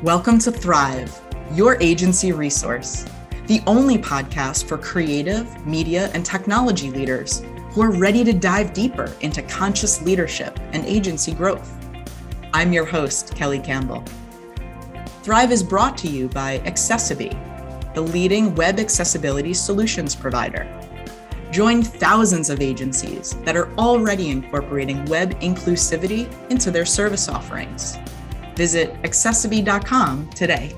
Welcome to Thrive, your agency resource, the only podcast for creative, media, and technology leaders who are ready to dive deeper into conscious leadership and agency growth. I'm your host, Kelly Campbell. Thrive is brought to you by Accessiby, the leading web accessibility solutions provider. Join thousands of agencies that are already incorporating web inclusivity into their service offerings. Visit accessiby.com today.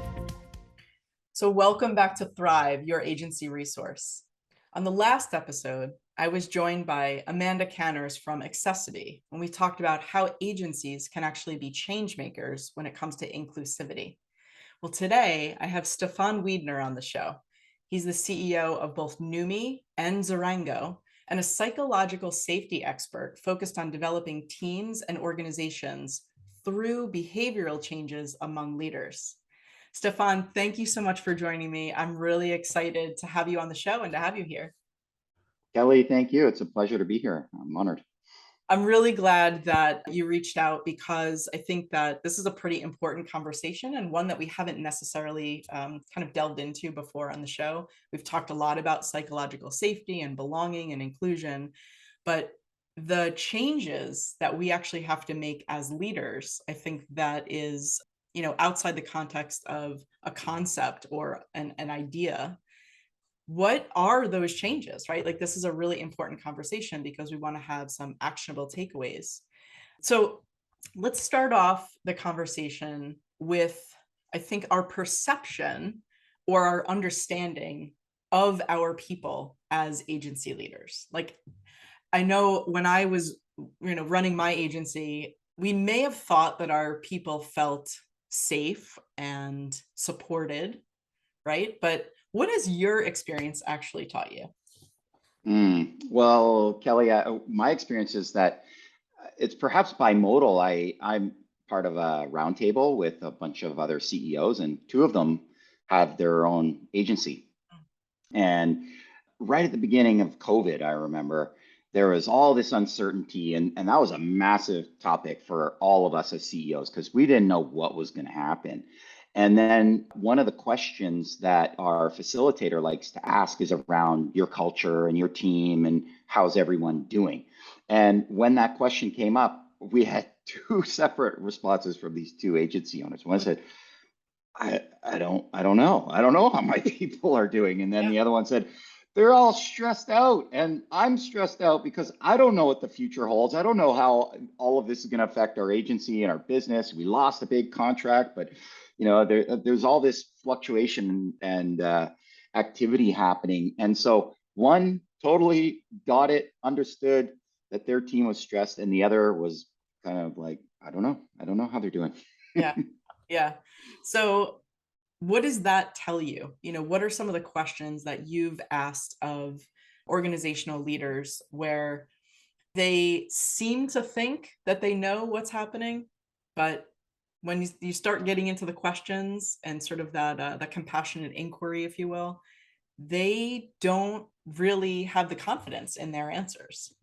So welcome back to Thrive, your agency resource. On the last episode, I was joined by Amanda Canners from Accessiby, and we talked about how agencies can actually be change makers when it comes to inclusivity. Well, today I have Stephan Wiedner on the show. He's the CEO of both Numi and Zarango, and a psychological safety expert focused on developing teams and organizations through behavioral changes among leaders. Stephan, thank you so much for joining me. I'm really excited to have you on the show and to have you here. Kelly, thank you. It's a pleasure to be here. I'm honored. I'm really glad that you reached out because I think that this is a pretty important conversation and one that we haven't necessarily kind of delved into before on the show. We've talked a lot about psychological safety and belonging and inclusion, but the changes that we actually have to make as leaders, I think that is, outside the context of a concept or an idea. What are those changes, right? Like, this is a really important conversation because we want to have some actionable takeaways. So let's start off the conversation with, I think, our perception or our understanding of our people as agency leaders. Like, I know when I was, running my agency, we may have thought that our people felt safe and supported, right? But what has your experience actually taught you? Well, Kelly, my experience is that it's perhaps bimodal. I'm part of a roundtable with a bunch of other CEOs, and two of them have their own agency. And right at the beginning of COVID, I remember there was all this uncertainty, and that was a massive topic for all of us as CEOs because we didn't know what was going to happen. And then one of the questions that our facilitator likes to ask is around your culture and your team and how's everyone doing? And when that question came up, we had two separate responses from these two agency owners. One said, I don't know. I don't know how my people are doing. And then Yeah. the other one said, they're all stressed out. And I'm stressed out because I don't know what the future holds. I don't know how all of this is going to affect our agency and our business. We lost a big contract, but there's all this fluctuation and activity happening. And so one totally got it, understood that their team was stressed, and the other was kind of like, I don't know. I don't know how they're doing. Yeah. Yeah. So what does that tell you? What are some of the questions that you've asked of organizational leaders where they seem to think that they know what's happening, but when you start getting into the questions and sort of that compassionate inquiry, if you will, they don't really have the confidence in their answers.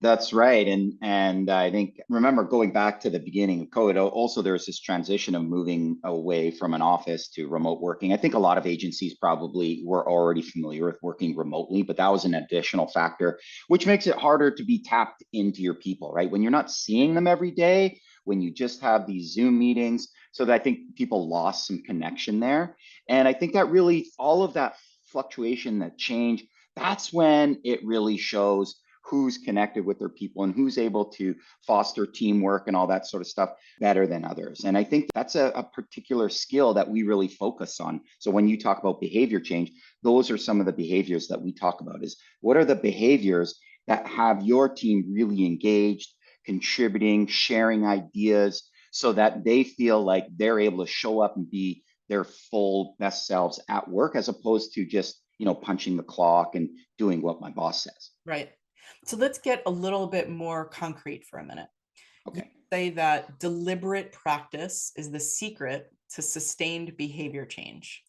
That's right. And I think, remember, going back to the beginning of COVID, also there's this transition of moving away from an office to remote working. I think a lot of agencies probably were already familiar with working remotely, but that was an additional factor, which makes it harder to be tapped into your people, right? When you're not seeing them every day, when you just have these Zoom meetings. So that I think people lost some connection there. And I think that really, all of that fluctuation, that change, that's when it really shows who's connected with their people and who's able to foster teamwork and all that sort of stuff better than others. And I think that's a particular skill that we really focus on. So when you talk about behavior change, those are some of the behaviors that we talk about. Is what are the behaviors that have your team really engaged, contributing, sharing ideas so that they feel like they're able to show up and be their full best selves at work, as opposed to just punching the clock and doing what my boss says. Right. So let's get a little bit more concrete for a minute. You Okay. say that deliberate practice is the secret to sustained behavior change.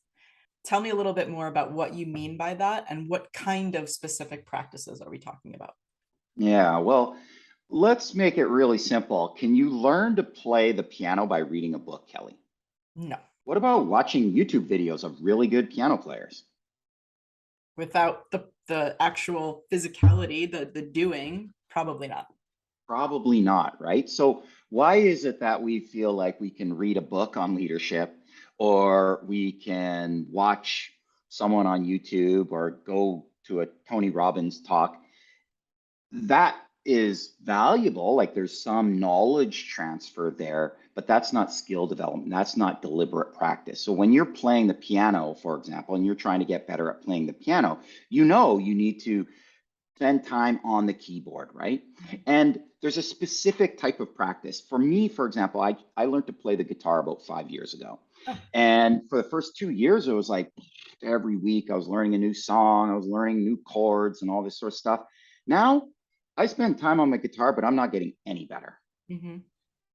Tell me a little bit more about what you mean by that and what kind of specific practices are we talking about? Yeah, well, let's make it really simple. Can you learn to play the piano by reading a book, Kelly? No. What about watching YouTube videos of really good piano players? Without the actual physicality, the doing, probably not. Probably not, right? So, why is it that we feel like we can read a book on leadership or we can watch someone on YouTube or go to a Tony Robbins talk? That is valuable. Like there's some knowledge transfer there, but that's not skill development. That's not deliberate practice. So when you're playing the piano, for example, and you're trying to get better at playing the piano, you know you need to spend time on the keyboard, right? And there's a specific type of practice. For me, for example, I learned to play the guitar about 5 years ago. Oh. And for the first 2 years, it was like every week I was learning a new song, I was learning new chords and all this sort of stuff. Now I spend time on my guitar, but I'm not getting any better. Mm-hmm.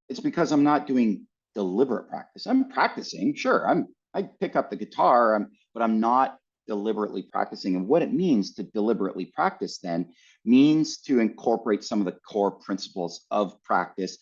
It's because I'm not doing deliberate practice. I'm practicing, sure. I pick up the guitar, but I'm not deliberately practicing. And what it means to deliberately practice then means to incorporate some of the core principles of practice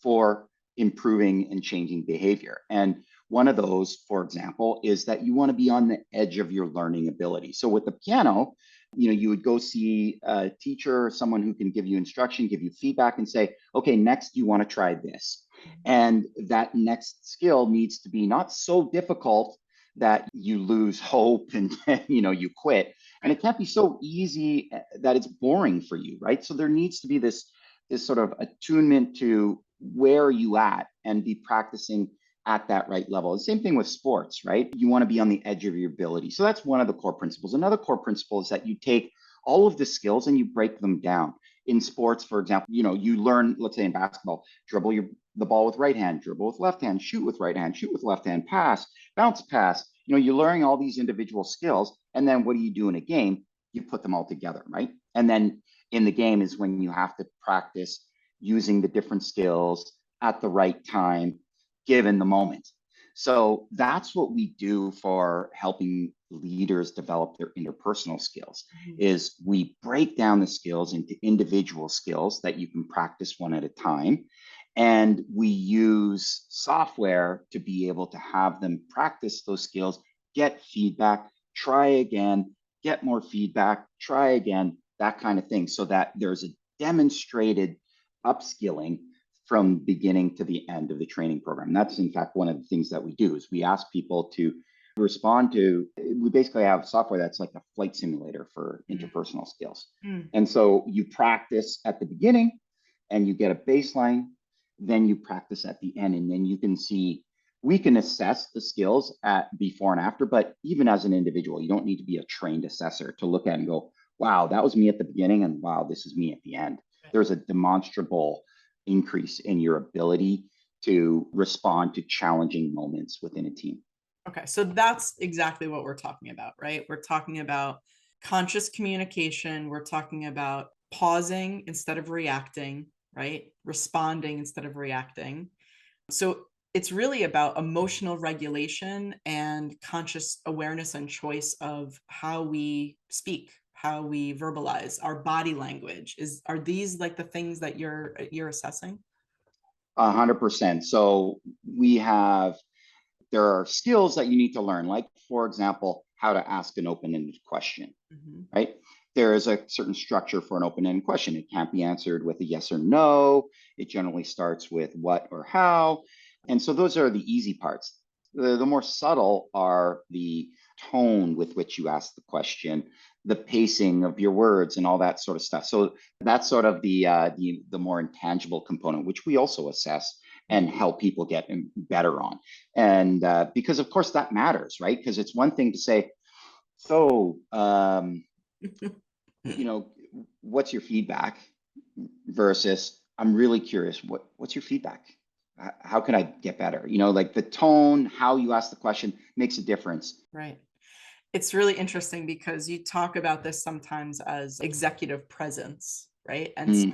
for improving and changing behavior. And one of those, for example, is that you want to be on the edge of your learning ability. So with the piano, you would go see a teacher, someone who can give you instruction, give you feedback, and say, okay, next you want to try this. And that next skill needs to be not so difficult that you lose hope and you quit. And it can't be so easy that it's boring for you, right? So there needs to be this sort of attunement to where are you at and be practicing at that right level. The same thing with sports, right? You want to be on the edge of your ability. So that's one of the core principles. Another core principle is that you take all of the skills and you break them down. In sports, for example, you learn, let's say in basketball, dribble the ball with right hand, dribble with left hand, shoot with right hand, shoot with left hand, pass, bounce pass. You're learning all these individual skills. And then what do you do in a game? You put them all together, right? And then in the game is when you have to practice using the different skills at the right time given the moment. So that's what we do for helping leaders develop their interpersonal skills. Mm-hmm. Is we break down the skills into individual skills that you can practice one at a time. And we use software to be able to have them practice those skills, get feedback, try again, get more feedback, try again, that kind of thing, so that there's a demonstrated upskilling from beginning to the end of the training program. That's in fact one of the things that we do is we ask people to respond to, we basically have software that's like a flight simulator for interpersonal skills. Mm. And so you practice at the beginning and you get a baseline, then you practice at the end, and then you can see, we can assess the skills at before and after, but even as an individual, you don't need to be a trained assessor to look at and go, wow, that was me at the beginning, and wow, this is me at the end. There's a demonstrable increase in your ability to respond to challenging moments within a team. Okay, so that's exactly what we're talking about, right? We're talking about conscious communication. We're talking about pausing instead of reacting, right? Responding instead of reacting. So it's really about emotional regulation and conscious awareness and choice of how we speak, how we verbalize, our body language. Are these like the things that you're assessing? 100%. So there are skills that you need to learn, like, for example, how to ask an open-ended question, Mm-hmm. right? There is a certain structure for an open-ended question. It can't be answered with a yes or no. It generally starts with what or how. And so those are the easy parts. The more subtle are the tone with which you ask the question, the pacing of your words, and all that sort of stuff. So that's sort of the more intangible component, which we also assess and help people get better on. And because of course that matters, right? Because it's one thing to say, so what's your feedback, versus I'm really curious, what's your feedback? How can I get better? Like the tone, how you ask the question makes a difference. Right. It's really interesting because you talk about this sometimes as executive presence, right? And so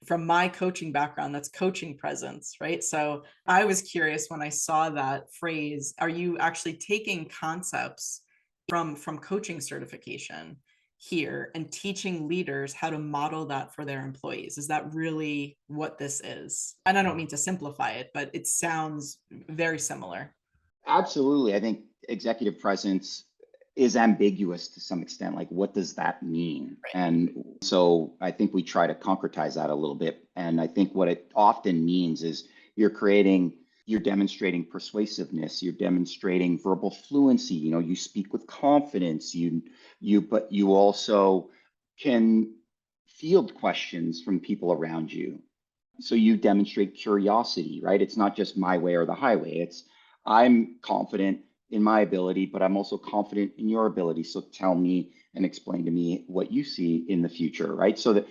from my coaching background, that's coaching presence, right? So I was curious when I saw that phrase, are you actually taking concepts from coaching certification here and teaching leaders how to model that for their employees? Is that really what this is? And I don't mean to simplify it, but it sounds very similar. Absolutely. I think executive presence is ambiguous to some extent. Like, what does that mean? And so I think we try to concretize that a little bit. And I think what it often means is you're demonstrating persuasiveness, you're demonstrating verbal fluency, you speak with confidence, but you also can field questions from people around you. So you demonstrate curiosity, right? It's not just my way or the highway. It's I'm confident in my ability, but I'm also confident in your ability. So tell me and explain to me what you see in the future, right? So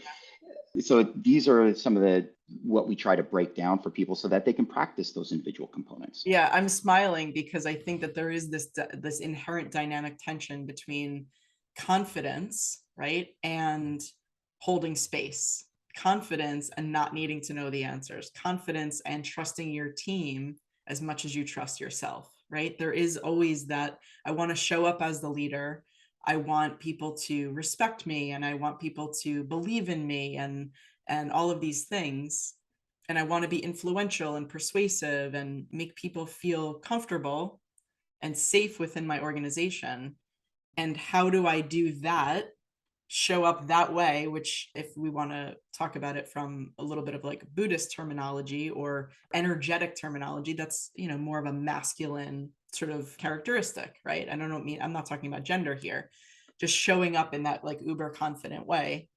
these are some of the what we try to break down for people so that they can practice those individual components. Yeah, I'm smiling because I think that there is this inherent dynamic tension between confidence, right, and holding space. Confidence and not needing to know the answers. Confidence and trusting your team as much as you trust yourself, right? There is always that I want to show up as the leader. I want people to respect me and I want people to believe in me and all of these things, and I want to be influential and persuasive and make people feel comfortable and safe within my organization. And how do I do that? Show up that way, which, if we want to talk about it from a little bit of like Buddhist terminology or energetic terminology, that's, more of a masculine sort of characteristic, right? I'm not talking about gender here, just showing up in that like uber confident way.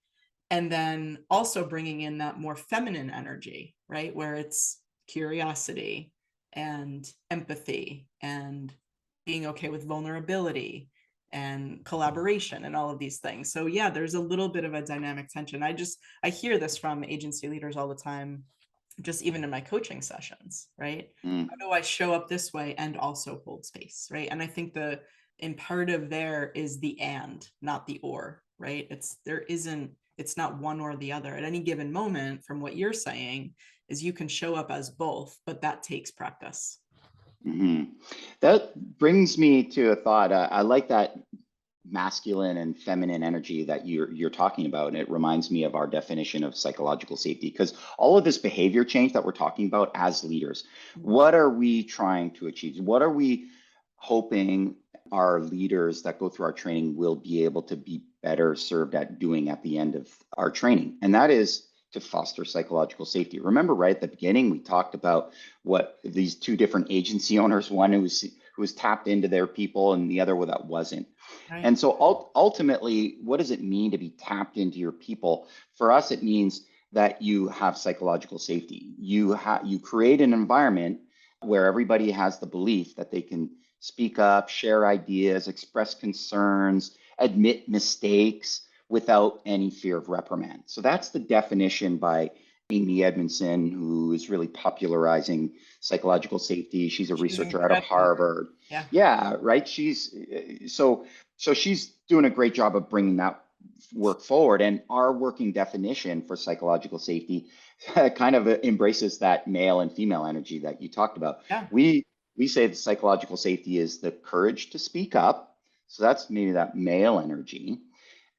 And then also bringing in that more feminine energy, right? Where it's curiosity and empathy and being okay with vulnerability and collaboration and all of these things. So yeah, there's a little bit of a dynamic tension. I hear this from agency leaders all the time, just even in my coaching sessions, right? How do I show up this way and also hold space, right? And I think the imperative there is the and, not the or, right? It's not one or the other. At any given moment, from what you're saying, is you can show up as both, but that takes practice. Mm-hmm. That brings me to a thought. I like that masculine and feminine energy that you're talking about, and it reminds me of our definition of psychological safety. Because all of this behavior change that we're talking about as leaders, what are we trying to achieve? What are we hoping our leaders that go through our training will be able to be better served at doing at the end of our training? And that is to foster psychological safety. Remember, right at the beginning, we talked about what these two different agency owners, one who was tapped into their people and the other one that wasn't. Right. And so ultimately, what does it mean to be tapped into your people? For us, it means that you have psychological safety. You create an environment where everybody has the belief that they can speak up, share ideas, express concerns, admit mistakes without any fear of reprimand. So that's the definition by Amy Edmondson, who is really popularizing psychological safety. She's a researcher out of Harvard. Yeah, right. She's so she's doing a great job of bringing that work forward. And our working definition for psychological safety kind of embraces that male and female energy that you talked about. Yeah. We say that psychological safety is the courage to speak up. So that's maybe that male energy,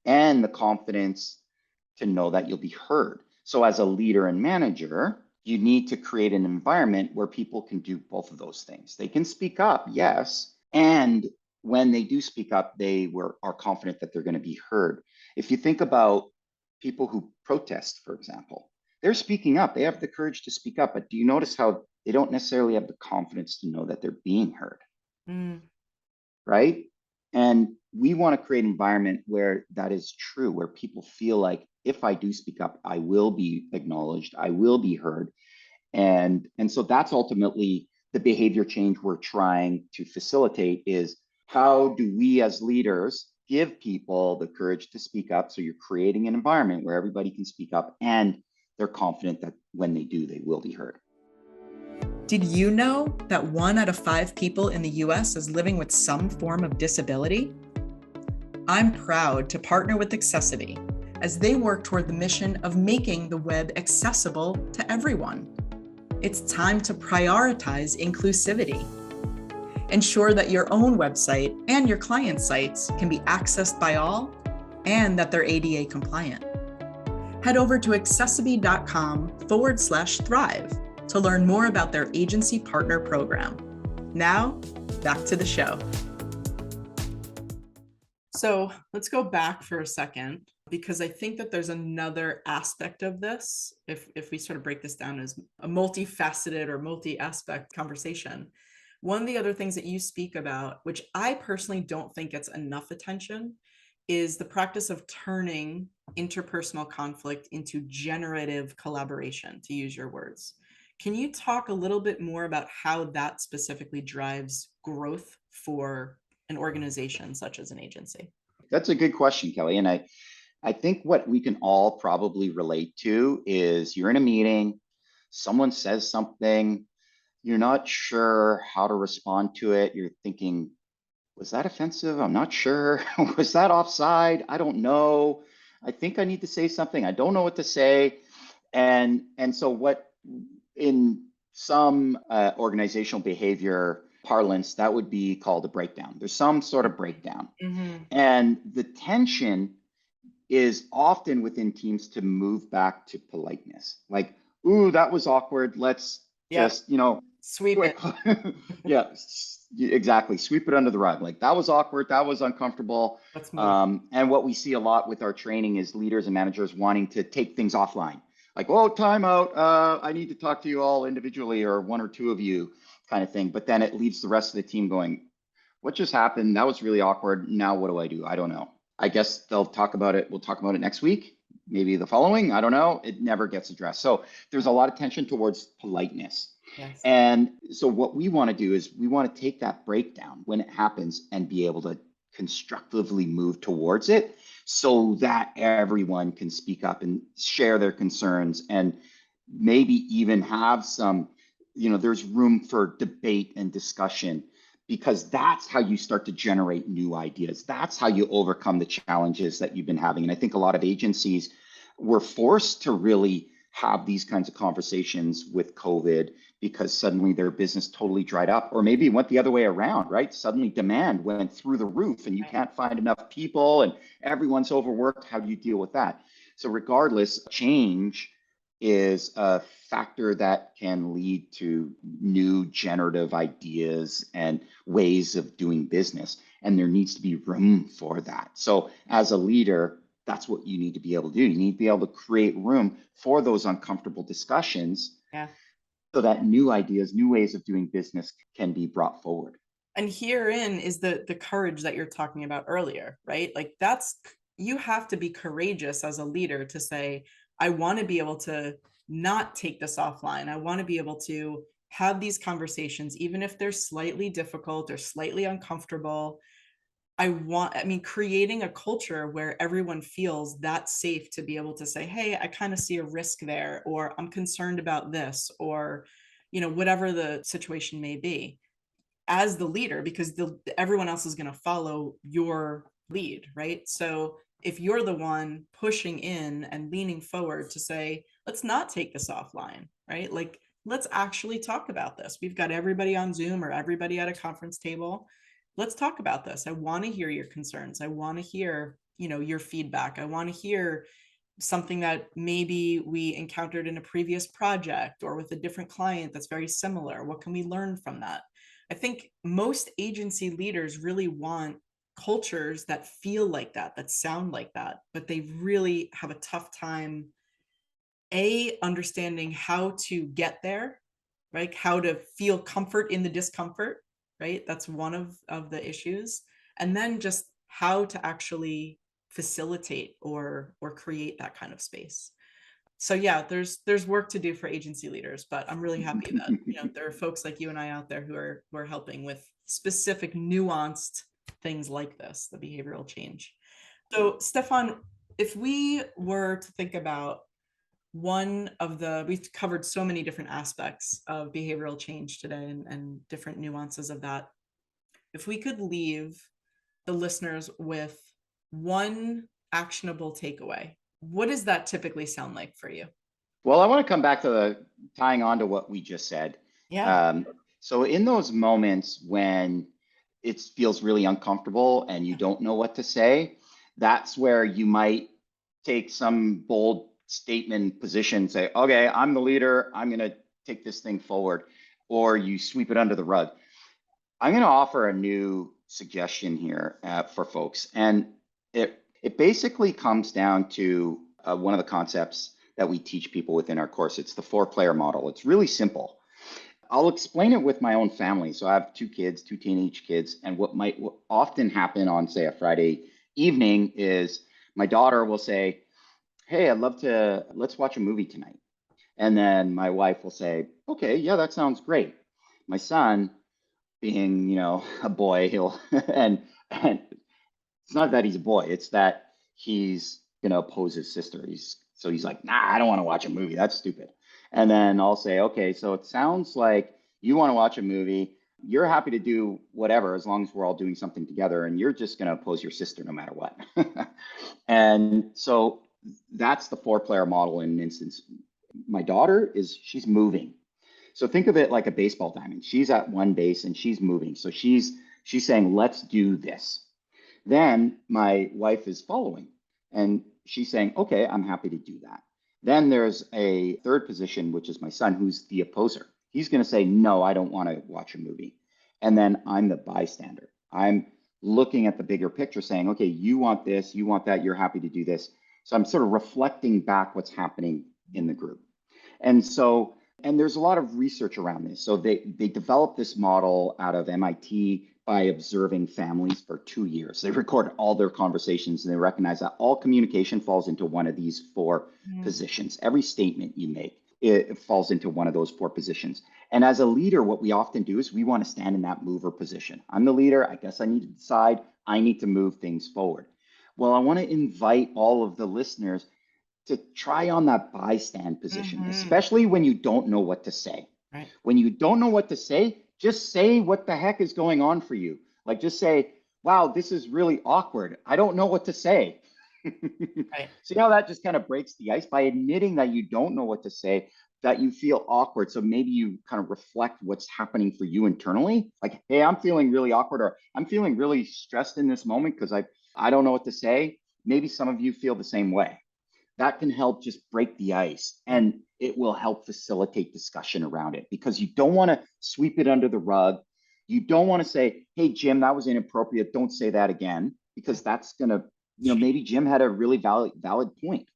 and the confidence to know that you'll be heard. So as a leader and manager, you need to create an environment where people can do both of those things. They can speak up, yes, and when they do speak up, are confident that they're going to be heard. If you think about people who protest, for example, they're speaking up. They have the courage to speak up, but do you notice how they don't necessarily have the confidence to know that they're being heard? Right? And we want to create an environment where that is true, where people feel like if I do speak up, I will be acknowledged, I will be heard. And so that's ultimately the behavior change we're trying to facilitate is how do we as leaders give people the courage to speak up? So you're creating an environment where everybody can speak up and they're confident that when they do, they will be heard. Did you know that 1 out of 5 people in the US is living with some form of disability? I'm proud to partner with Accessity as they work toward the mission of making the web accessible to everyone. It's time to prioritize inclusivity. Ensure that your own website and your client sites can be accessed by all and that they're ADA compliant. Head over to accessiby.com/thrive to learn more about their agency partner program. Now, back to the show. So let's go back for a second, because I think that there's another aspect of this. If we sort of break this down as a multifaceted or multi-aspect conversation, one of the other things that you speak about, which I personally don't think gets enough attention, is the practice of turning interpersonal conflict into generative collaboration, to use your words. Can you talk a little bit more about how that specifically drives growth for an organization such as an agency? That's a good question, Kelly. And I think what we can all probably relate to is you're in a meeting, someone says something, you're not sure how to respond to it. You're thinking, was that offensive? I'm not sure. Was that offside? I don't know. I think I need to say something. I don't know what to say. And so what in some organizational behavior parlance, that would be called a breakdown. There's some sort of breakdown. Mm-hmm. And the tension is often within teams to move back to politeness. Like, ooh, that was awkward. Let's just, sweep quick. it. Yeah, exactly. Sweep it under the rug. Like, that was awkward. That was uncomfortable. Let's move. And what we see a lot with our training is leaders and managers wanting to take things offline. Like, oh, time out. I need to talk to you all individually, or one or two of you, kind of thing. But then it leaves the rest of the team going, what just happened? That was really awkward. Now what do I do? I don't know. I guess they'll talk about it. We'll talk about it next week, maybe the following. I don't know. It never gets addressed. So there's a lot of tension towards politeness. Yes. And so what we want to do is we want to take that breakdown when it happens and be able to constructively move towards it so that everyone can speak up and share their concerns, and maybe even have some, there's room for debate and discussion, because that's how you start to generate new ideas. That's how you overcome the challenges that you've been having. And I think a lot of agencies were forced to really have these kinds of conversations with COVID, because suddenly their business totally dried up, or maybe it went the other way around, right? Suddenly demand went through the roof and you can't find enough people and everyone's overworked. How do you deal with that? So regardless, change is a factor that can lead to new generative ideas and ways of doing business. And there needs to be room for that. So as a leader, that's what you need to be able to do. You need to be able to create room for those uncomfortable discussions. Yeah. So that new ideas, new ways of doing business can be brought forward. And herein is the courage that you're talking about earlier, right? Like, you have to be courageous as a leader to say, I want to be able to not take this offline. I want to be able to have these conversations, even if they're slightly difficult or slightly uncomfortable. Creating a culture where everyone feels that safe to be able to say, hey, I kind of see a risk there, or I'm concerned about this, or, whatever the situation may be, as the leader, because everyone else is going to follow your lead, right? So if you're the one pushing in and leaning forward to say, let's not take this offline, right? Like, let's actually talk about this. We've got everybody on Zoom or everybody at a conference table. Let's talk about this. I want to hear your concerns. I want to hear, your feedback. I want to hear something that maybe we encountered in a previous project or with a different client that's very similar. What can we learn from that? I think most agency leaders really want cultures that feel like that sound like that, but they really have a tough time, understanding how to get there, right? How to feel comfort in the discomfort, right? That's one of the issues. And then just how to actually facilitate or create that kind of space. So yeah, there's work to do for agency leaders, but I'm really happy that there are folks like you and I out there who are helping with specific nuanced things like this, the behavioral change. So Stephan, if we were to think about we've covered so many different aspects of behavioral change today, and different nuances of that. If we could leave the listeners with one actionable takeaway, what does that typically sound like for you? Well, I want to come back to tying on to what we just said. Yeah. So in those moments when it feels really uncomfortable and you don't know what to say, that's where you might take some bold statement position, say, okay, I'm the leader, I'm going to take this thing forward, or you sweep it under the rug. I'm going to offer a new suggestion here for folks, and it basically comes down to one of the concepts that we teach people within our course. It's the 4-player model. It's really simple. I'll explain it with my own family. So I have 2 kids, 2 teenage kids, and what often happen on, say, a Friday evening is my daughter will say, "Hey, let's watch a movie tonight." And then my wife will say, "Okay, yeah, that sounds great." My son, being, a boy, he'll and it's not that he's a boy, it's that he's gonna oppose his sister. He's like, "Nah, I don't want to watch a movie. That's stupid." And then I'll say, "Okay, so it sounds like you want to watch a movie. You're happy to do whatever as long as we're all doing something together, and you're just gonna oppose your sister no matter what." And so that's the 4-player model in an instance. My daughter she's moving. So think of it like a baseball diamond. She's at one base and she's moving. So she's saying, "Let's do this." Then my wife is following and she's saying, "Okay, I'm happy to do that." Then there's a third position, which is my son, who's the opposer. He's going to say, "No, I don't want to watch a movie." And then I'm the bystander. I'm looking at the bigger picture saying, "Okay, you want this, you want that, you're happy to do this." So I'm sort of reflecting back what's happening in the group. And there's a lot of research around this. So they developed this model out of MIT by observing families for 2 years. They record all their conversations and they recognize that all communication falls into one of these 4 positions. Every statement you make, it falls into one of those 4 positions. And as a leader, what we often do is we want to stand in that mover position. I'm the leader. I guess I need to decide. I need to move things forward. Well, I want to invite all of the listeners to try on that bystand position, especially when you don't know what to say. Right. When you don't know what to say, just say what the heck is going on for you. Like just say, "Wow, this is really awkward. I don't know what to say." Right. See how that just kind of breaks the ice by admitting that you don't know what to say, that you feel awkward. So maybe you kind of reflect what's happening for you internally. Like, "Hey, I'm feeling really awkward," or "I'm feeling really stressed in this moment because I don't know what to say." Maybe some of you feel the same way. That can help just break the ice, and it will help facilitate discussion around it because you don't want to sweep it under the rug. You don't want to say, "Hey, Jim, that was inappropriate. Don't say that again," because that's going to, maybe Jim had a really valid point.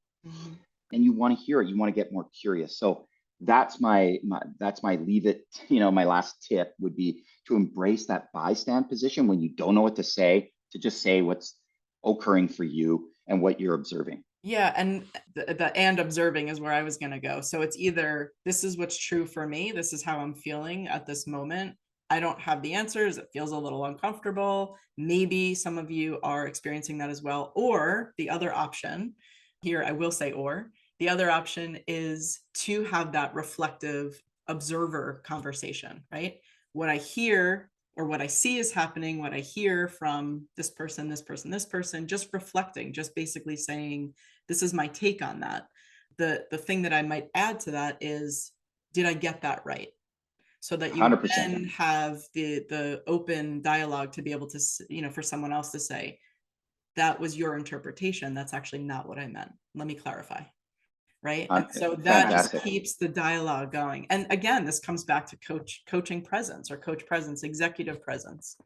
And you want to hear it. You want to get more curious. So that's my leave it. My last tip would be to embrace that bystand position when you don't know what to say, to just say what's occurring for you and what you're observing. Yeah, and the and observing is where I was going to go. So it's either this is what's true for me, this is how I'm feeling at this moment. I don't have the answers. It feels a little uncomfortable. Maybe some of you are experiencing that as well. Or the other option here, I will say, or the other option is to have that reflective observer conversation, right? What I hear or what I see is happening, what I hear from this person, this person, this person, just reflecting, just basically saying, this is my take on that. The thing that I might add to that is, did I get that right? So that you 100%. then have the open dialogue to be able to, for someone else to say, that was your interpretation. That's actually not what I meant. Let me clarify. Right. And so that just keeps the dialogue going. And again, this comes back to coaching presence or coach presence, executive presence.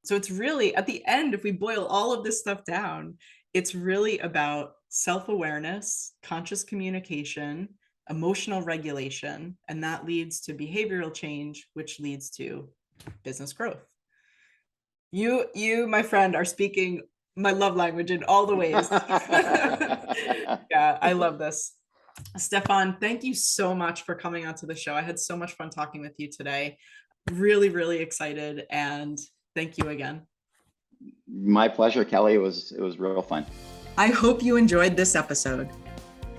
So it's really at the end, if we boil all of this stuff down, it's really about self-awareness, conscious communication, emotional regulation, and that leads to behavioral change, which leads to business growth. You, my friend, are speaking my love language in all the ways. Yeah, I love this. Stephan, thank you so much for coming onto the show. I had so much fun talking with you today. Really, really excited. And thank you again. My pleasure, Kelly. It was real fun. I hope you enjoyed this episode.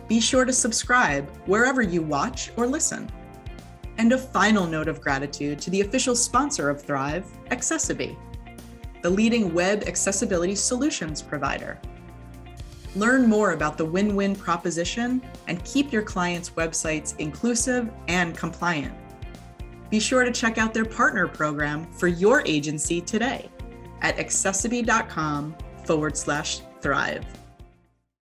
Be sure to subscribe wherever you watch or listen. And a final note of gratitude to the official sponsor of Thrive, Accessiby, the leading web accessibility solutions provider. Learn more about the win-win proposition and keep your clients' websites inclusive and compliant. Be sure to check out their partner program for your agency today at accessiby.com/thrive.